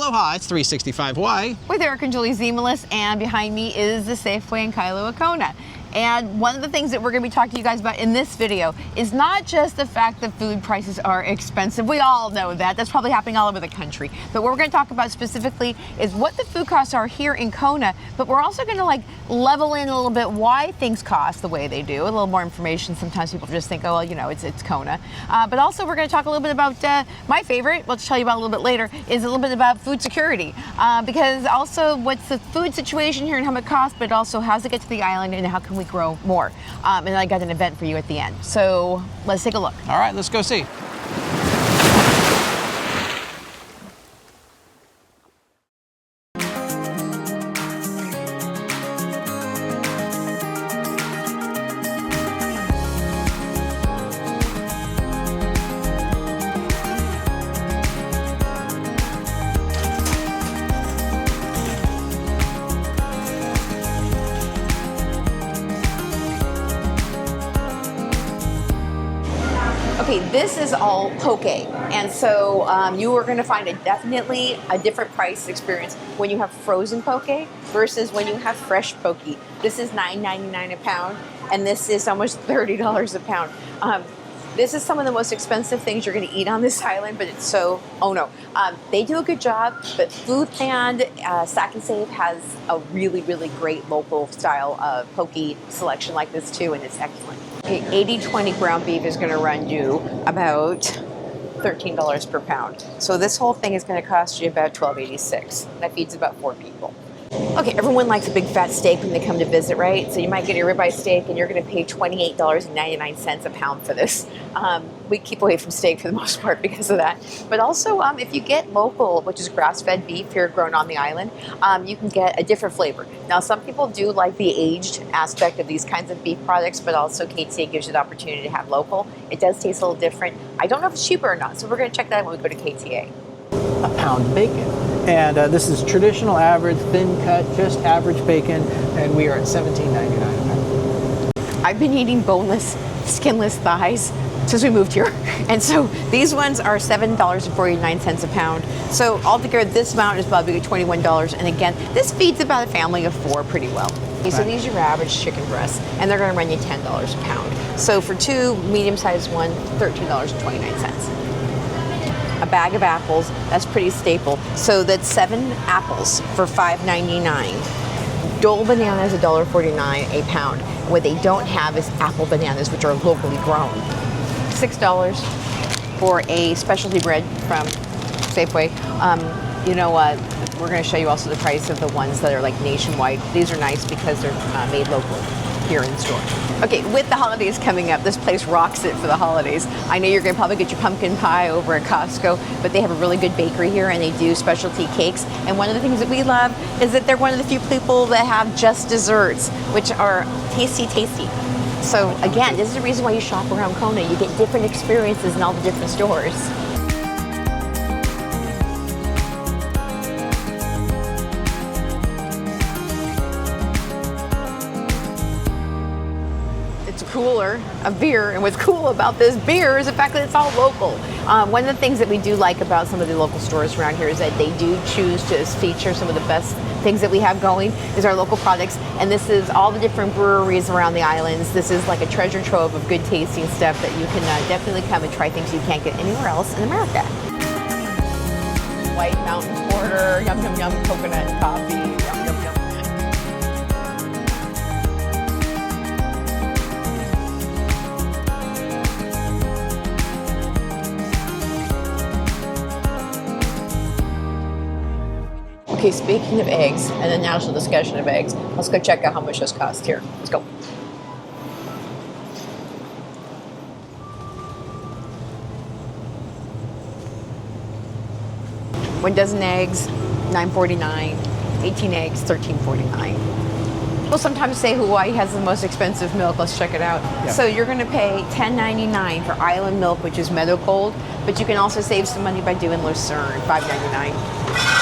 Aloha, it's 365 Hawaii. With Eric and Julie Zemelis, and behind me is the Safeway in Kailua-Kona. And one of the things that we're going to be talking to you guys about in this video is not just the fact that food prices are expensive. We all know that. That's probably happening all over the country. But what we're going to talk about specifically is what the food costs are here in Kona. But we're also going to level in a little bit why things cost the way they do. A little more information. Sometimes people just think, oh, well, you know, it's Kona. But also we're going to talk a little bit about my favorite, we'll tell you about a little bit later, is a little bit about food security. Because also what's the food situation here and how much it costs, but also how does it get to the island and how can we grow more. And I got an event for you at the end. So let's take a look. All right, let's go see. Okay, this is all poke, and so you are going to find definitely a different price experience when you have frozen poke versus when you have fresh poke. This is $9.99 a pound, and this is almost $30 a pound. This is some of the most expensive things you're going to eat on this island, but it's so, oh no. They do a good job, but Foodland, Sack and Save has a really, really great local style poke selection like this too, and it's excellent. Okay, 80/20 ground beef is going to run you about $13 per pound. So this whole thing is going to cost you about $12.86. That feeds about 4 people. Okay, everyone likes a big fat steak when they come to visit, right? So you might get your ribeye steak and you're going to pay $28.99 a pound for this. We keep away from steak for the most part because of that. But also, if you get local, which is grass-fed beef here grown on the island, you can get a different flavor. Now, some people do like the aged aspect of these kinds of beef products, but also KTA gives you the opportunity to have local. It does taste a little different. I don't know if it's cheaper or not, so we're going to check that out when we go to KTA. A pound of bacon. And this is traditional average, thin cut, just average bacon, and we are at $17.99 a pound. I've been eating boneless, skinless thighs since we moved here. And so these ones are $7.49 a pound. So altogether, this amount is probably $21. And again, this feeds about a family of 4 pretty well. Okay, so these are your average chicken breasts, and they're going to run you $10 a pound. So for 2 medium-sized ones, $13.29. A bag of apples, that's pretty staple. So that's 7 apples for $5.99. Dole bananas, $1.49 a pound. What they don't have is apple bananas, which are locally grown. $6 for a specialty bread from Safeway. You know what? We're going to show you also the price of the ones that are like nationwide. These are nice because they're made locally here in the store. Okay, with the holidays coming up, this place rocks it for the holidays. I know you're going to probably get your pumpkin pie over at Costco, but they have a really good bakery here and they do specialty cakes. And one of the things that we love is that they're one of the few people that have just desserts, which are tasty, tasty. So again, this is the reason why you shop around Kona. You get different experiences in all the different stores. Cooler of beer, and what's cool about this beer is the fact that it's all local. One of the things that we do like about some of the local stores around here is that they do choose to feature some of the best things that we have going is our local products, and this is all the different breweries around the islands. This is like a treasure trove of good tasting stuff that you can definitely come and try things you can't get anywhere else in America. White Mountain Porter, yum yum yum, coconut coffee, yum yum yum. Okay, speaking of eggs and the national discussion of eggs, let's go check out how much this costs here. Let's go. One dozen eggs, $9.49. 18 eggs, $13.49. People sometimes say Hawaii has the most expensive milk. Let's check it out. Yeah. So you're going to pay $10.99 for Island milk, which is Meadow Cold, but you can also save some money by doing Lucerne, $5.99.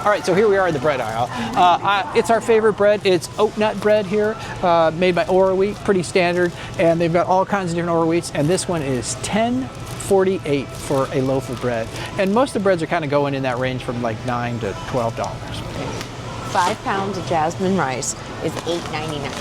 All right, so here we are in the bread aisle. It's our favorite bread. It's oat nut bread here, made by Ora Wheat, pretty standard. And they've got all kinds of different Ora Wheats. And this one is $10.48 for a loaf of bread. And most of the breads are kind of going in that range from like $9 to $12. 5 pounds of jasmine rice is $8.99.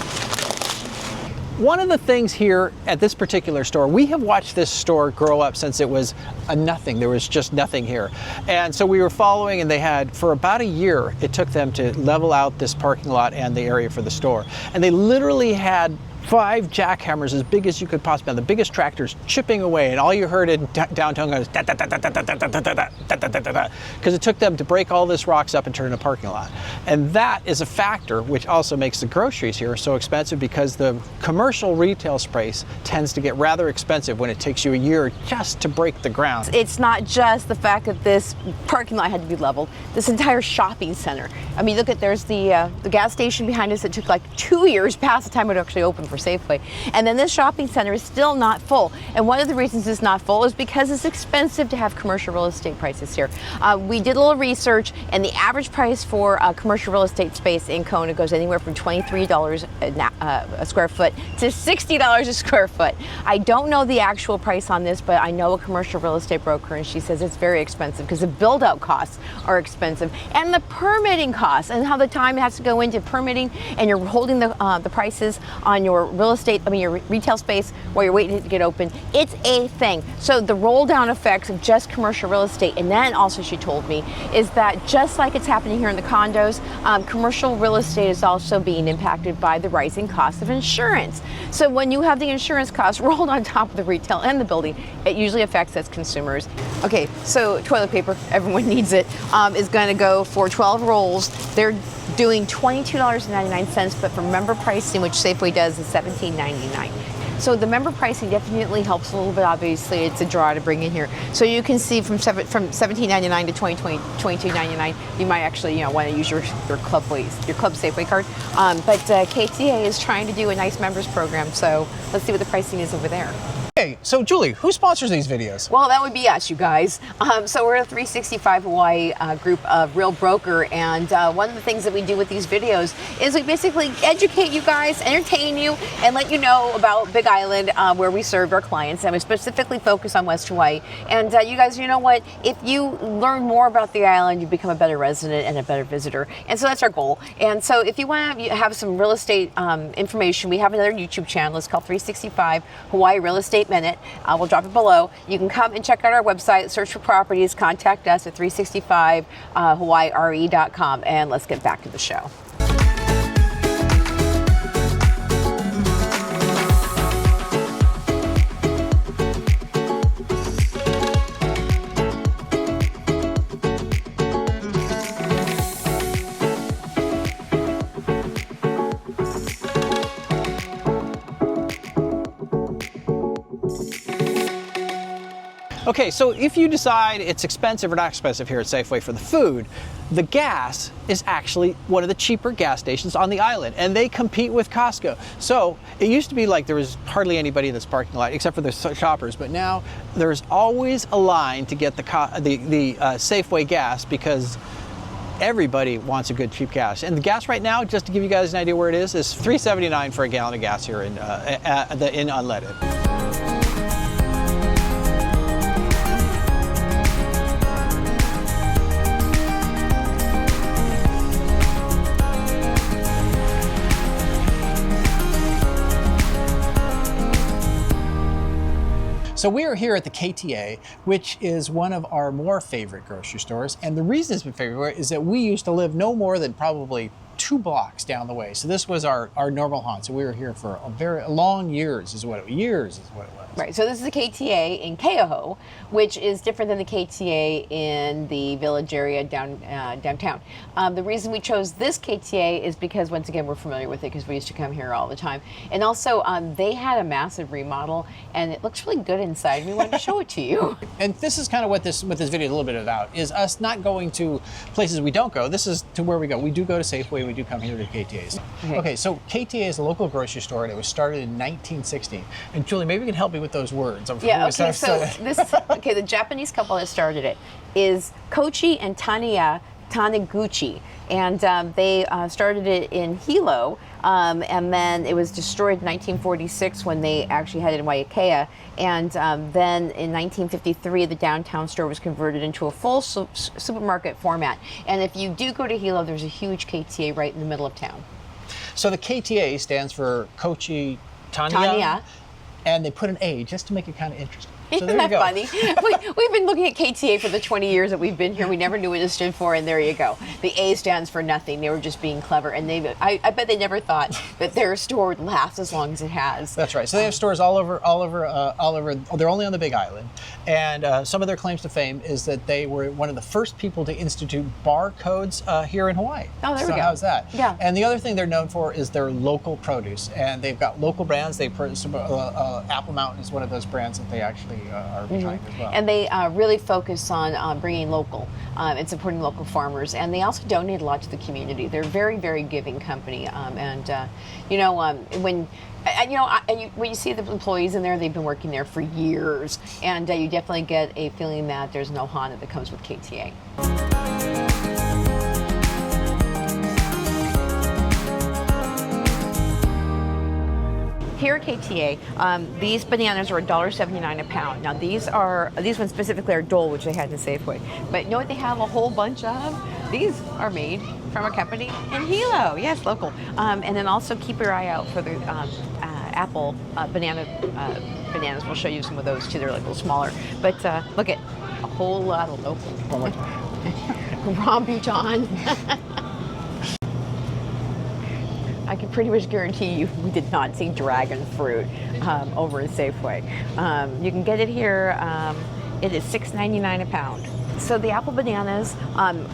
One of the things here at this particular store, we have watched this store grow up since it was a nothing. There was just nothing here. And so we were following, and they had, for about a year, it took them to level out this parking lot and the area for the store. And they literally had 5 jackhammers as big as you could possibly, the biggest tractors chipping away, and all you heard in downtown was da da da da da da da da da da da da, because it took them to break all this rocks up and turn it into a parking lot. And that is a factor which also makes the groceries here so expensive, because the commercial retail space tends to get rather expensive when it takes you a year just to break the ground. It's not just the fact that this parking lot had to be leveled. This entire shopping center. I mean, look at, there's the gas station behind us. It took like 2 years past the time it actually opened for Safeway. And then this shopping center is still not full. And one of the reasons it's not full is because it's expensive to have commercial real estate prices here. We did a little research, and the average price for commercial real estate space in Kona goes anywhere from $23 a square foot to $60 a square foot. I don't know the actual price on this, but I know a commercial real estate broker, and she says it's very expensive because the build-out costs are expensive, and the permitting costs, and how the time has to go into permitting, and you're holding the prices on your real estate, your retail space while you're waiting to get open. It's a thing. So the roll down effects of just commercial real estate, and then also she told me, is that just like it's happening here in the condos, commercial real estate is also being impacted by the rising cost of insurance. So when you have the insurance costs rolled on top of the retail and the building, it usually affects us consumers. Okay, so toilet paper, everyone needs it, is going to go for 12 rolls. They're doing $22.99, but for member pricing, which Safeway does, is $17.99. So the member pricing definitely helps a little bit. Obviously, it's a draw to bring in here. So you can see from $17.99 to $22.99, you might actually want to use your Club Safeway card. But KTA is trying to do a nice members program. So let's see what the pricing is over there. Hey, so Julie, who sponsors these videos? Well, that would be us, you guys. So we're a 365 Hawaii group of Real Broker, and one of the things that we do with these videos is we basically educate you guys, entertain you, and let you know about Big Island, where we serve our clients, and we specifically focus on West Hawaii. And you guys, you know what? If you learn more about the island, you become a better resident and a better visitor. And so that's our goal. And so if you want to have some real estate information, we have another YouTube channel. It's called 365 Hawaii Real Estate Minute. We'll drop it below. You can come and check out our website, search for properties, contact us at 365hawaiire.com, and let's get back to the show. Okay, so if you decide it's expensive or not expensive here at Safeway for the food, the gas is actually one of the cheaper gas stations on the island, and they compete with Costco. So it used to be like there was hardly anybody in this parking lot except for the shoppers, but now there's always a line to get the Safeway gas, because everybody wants a good cheap gas. And the gas right now, just to give you guys an idea where it is $3.79 for a gallon of gas here in unleaded. So we are here at the KTA, which is one of our more favorite grocery stores. And the reason it's been favorite is that we used to live no more than probably 2 blocks down the way. So this was our normal haunt. So we were here for a very long years is what it was. Right, so this is the KTA in Keauhou, which is different than the KTA in the village area downtown. The reason we chose this KTA is because, once again, we're familiar with it because we used to come here all the time. And also, they had a massive remodel, and it looks really good inside, and we wanted to show it to you. And this is kind of what this video is a little bit about, is us not going to places we don't go. This is to where we go. We do go to Safeway, we do come here to KTA's. Okay, so KTA is a local grocery store, and it was started in 1916. And Julie, maybe you can help me with those words. Yeah, okay, the Japanese couple that started it is Koichi and Taniya Taniguchi, and they started it in Hilo, and then it was destroyed in 1946 when they actually had it in Waiakea, and then in 1953 the downtown store was converted into a full supermarket format. And if you do go to Hilo, there's a huge KTA right in the middle of town. So the KTA stands for Kochi Tanya, and they put an A just to make it kind of interesting. So Isn't that funny? We've been looking at KTA for the 20 years that we've been here. We never knew what it stood for, and there you go. The A stands for nothing. They were just being clever, and I bet they never thought that their store would last as long as it has. That's right. So they have stores all over. They're only on the Big Island, and some of their claims to fame is that they were one of the first people to institute barcodes here in Hawaii. Oh, there we go. How's that? Yeah. And the other thing they're known for is their local produce, and they've got local brands. Apple Mountain is one of those brands that they actually are behind as well. And they really focus on bringing local and supporting local farmers, and they also donate a lot to the community. They're a very, very giving company, when you see the employees in there, they've been working there for years, and you definitely get a feeling that there's no Honda that comes with KTA. Here at KTA, these bananas are $1.79 a pound. Now these ones specifically are Dole, which they had in Safeway. But you know what they have a whole bunch of? These are made from a company in Hilo. Yes, local. And then also keep your eye out for the apple bananas. We'll show you some of those too. They're like a little smaller. But look at a whole lot of local. One more time. Rambutan. I can pretty much guarantee you we did not see dragon fruit over in Safeway. You can get it here. It is $6.99 a pound. So the apple bananas,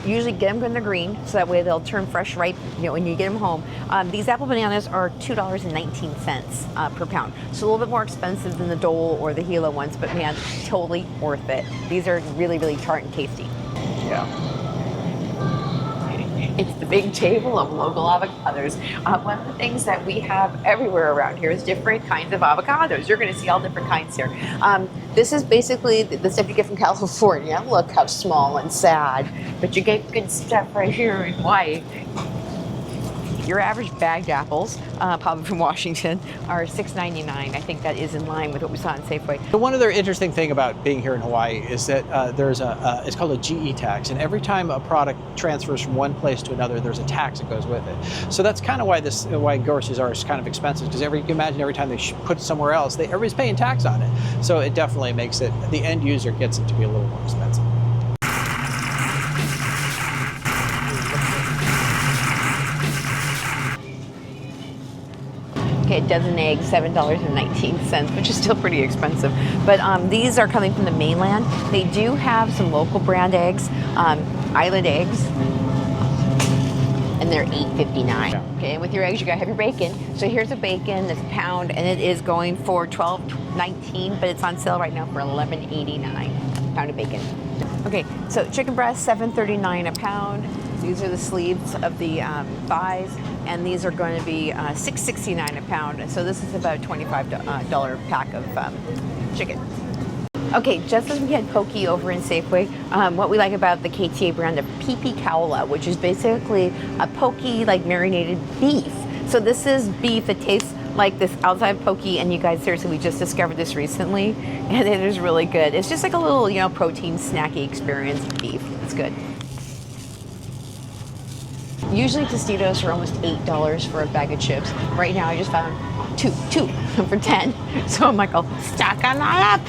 usually get them when they're green, so that way they'll turn fresh ripe when you get them home. These apple bananas are $2.19 per pound. So a little bit more expensive than the Dole or the Hilo ones, but man, totally worth it. These are really, really tart and tasty. Yeah. It's the big table of local avocados. One of the things that we have everywhere around here is different kinds of avocados. You're going to see all different kinds here. This is basically the stuff you get from California. Look how small and sad. But you get good stuff right here in Hawaii. Your average bagged apples, probably from Washington, are $6.99. I think that is in line with what we saw in Safeway. The one other interesting thing about being here in Hawaii is that it's called a GE tax, and every time a product transfers from one place to another, there's a tax that goes with it. So that's kind of why groceries are kind of expensive, because you can imagine every time they put it somewhere else, everybody's paying tax on it. So it definitely makes the end user gets it to be a little more expensive. Okay, a dozen eggs, $7.19, which is still pretty expensive. But these are coming from the mainland. They do have some local brand eggs, island eggs, and they're $8.59. Okay, and with your eggs, you gotta have your bacon. So here's a bacon that's a pound, and it is going for $12.19, but it's on sale right now for $11.89. Pound of bacon. Okay, so chicken breast, $7.39 a pound. These are the sleeves of the thighs, and these are going to be $6.69 a pound. And so this is about a $25 pack of chicken. Okay, just as we had poke over in Safeway, what we like about the KTA brand of pipi kaula, which is basically a poke like marinated beef. So this is beef that tastes like this outside poke, and you guys, seriously, we just discovered this recently, and it is really good. It's just like a little, protein snacky experience of beef. It's good. Usually Tostitos are almost $8 for a bag of chips. Right now I just found two for 10. So I'm like, I'll stock on that up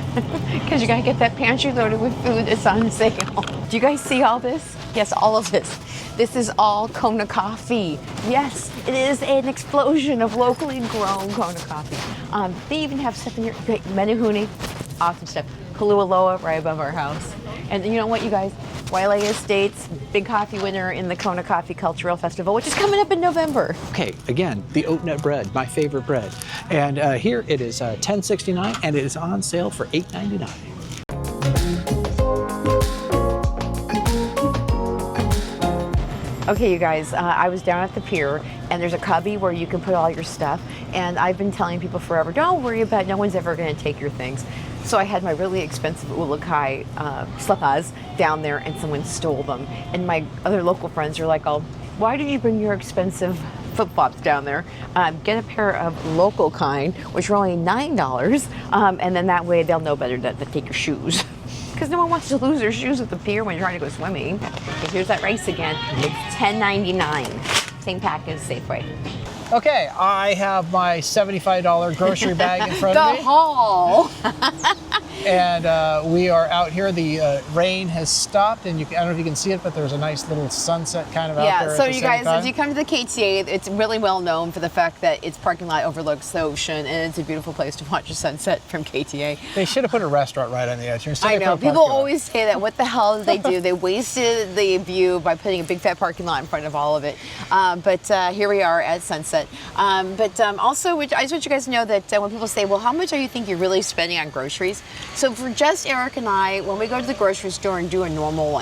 because you gotta get that pantry loaded with food that's on sale. Do you guys see all this? Yes, all of this. This is all Kona coffee. Yes, it is an explosion of locally grown Kona coffee. They even have stuff in here. Great, Menehune, awesome stuff. Kailua-Kona right above our house. And you know what, you guys? Wailea Estates, big coffee winner in the Kona Coffee Cultural Festival, which is coming up in November. Okay, again, the oat nut bread, my favorite bread. And here it is $10.69, and it is on sale for $8.99. Okay, you guys, I was down at the pier, and there's a cubby where you can put all your stuff, and I've been telling people forever, don't worry about it, no one's ever going to take your things. So I had my really expensive ulakai slippers down there, and someone stole them. And my other local friends are like, "Oh, why did you bring your expensive flip-flops down there? Get a pair of local kind, which are only $9, and then that way they'll know better to take your shoes." Because no one wants to lose their shoes at the pier when you're trying to go swimming. Okay, here's that rice again. It's $10.99. Same pack as Safeway. Okay, I have my $75 grocery bag in front of me. The haul. And we are out here. The rain has stopped, and I don't know if you can see it, but there's a nice little sunset kind of out there. Yeah, so at the you same guys, time. as you come to the KTA, it's really well known for the fact that its parking lot overlooks the ocean, and it's a beautiful place to watch the sunset from KTA. They should have put a restaurant right on the edge here. Instead I they know, put a people parking lot. always say that. What the hell did they do? They wasted the view by putting a big fat parking lot in front of all of it. But here we are at sunset. Also, I just want you guys to know that when people say, well, how much do you think you're really spending on groceries? So for just Eric and I, when we go to the grocery store and do a normal,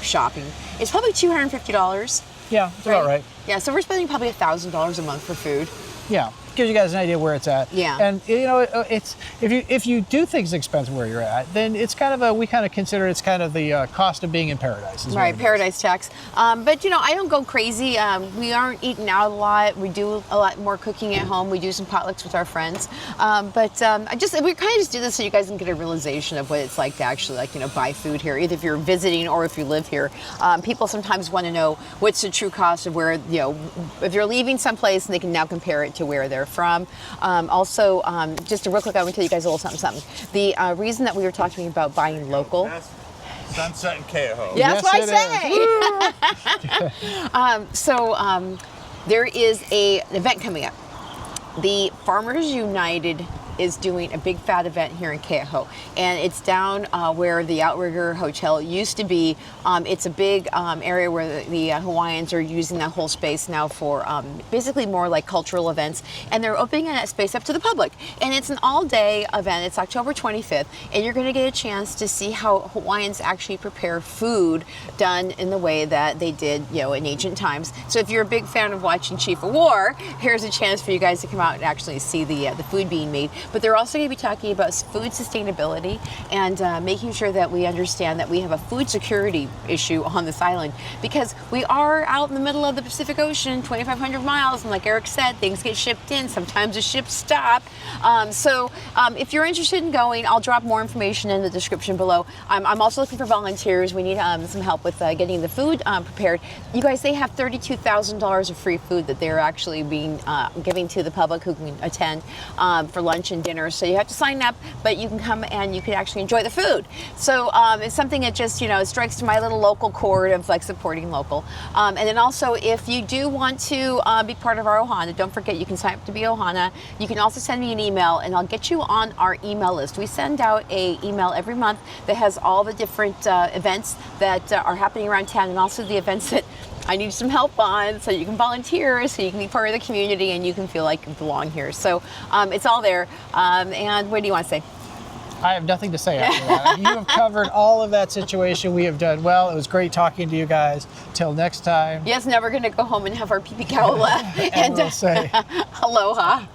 shopping, it's probably $250. Yeah, that's about right. Yeah, so we're spending probably $1,000 a month for food. Yeah, gives you guys an idea where it's at. Yeah. And it's if you do things expensive where you're at, then it's kind of we kind of consider it's kind of the cost of being in paradise. Is what Right, it is. paradise tax. But I don't go crazy. We aren't eating out a lot. We do a lot more cooking at home. We do some potlucks with our friends. We kind of just do this so you guys can get a realization of what it's like to actually buy food here, either if you're visiting or if you live here. People sometimes want to know what's the true cost of where if you're leaving someplace and they can now compare it to where they're from. Also, just real quick, I want to tell you guys a little something. The reason that we were talking about buying local. Sunset in Keauhou. Yeah, that's Yes, what I say. There is an event coming up. The Farmers United is doing a big fat event here in Keauhou, and it's down where the Outrigger Hotel used to be. It's a big area where the Hawaiians are using that whole space now for basically more like cultural events, and they're opening that space up to the public. And it's an all-day event. It's October 25th, and you're going to get a chance to see how Hawaiians actually prepare food done in the way that they did, in ancient times. So if you're a big fan of watching Chief of War, here's a chance for you guys to come out and actually see the food being made. But they're also going to be talking about food sustainability and making sure that we understand that we have a food security issue on this island, because we are out in the middle of the Pacific Ocean, 2,500 miles, and like Eric said, things get shipped in. Sometimes the ships stop. If you're interested in going, I'll drop more information in the description below. I'm also looking for volunteers. We need some help with getting the food prepared. You guys, they have $32,000 of free food that they're actually giving to the public who can attend for lunch and dinner. So you have to sign up, but you can come and you can actually enjoy the food. So it's something that just strikes to my little local chord of supporting local. And then also, if you do want to be part of our Ohana, don't forget you can sign up to be Ohana. You can also send me an email, and I'll get you on our email list. We send out an email every month that has all the different events that are happening around town, and also the events that I need some help on, so you can volunteer, so you can be part of the community, and you can feel like you belong here. So it's all there. And what do you want to say? I have nothing to say after that. You have covered all of that situation. We have done well. It was great talking to you guys. Till next time. Yes, now we're going to go home and have our pipi kaula. and we'll say aloha.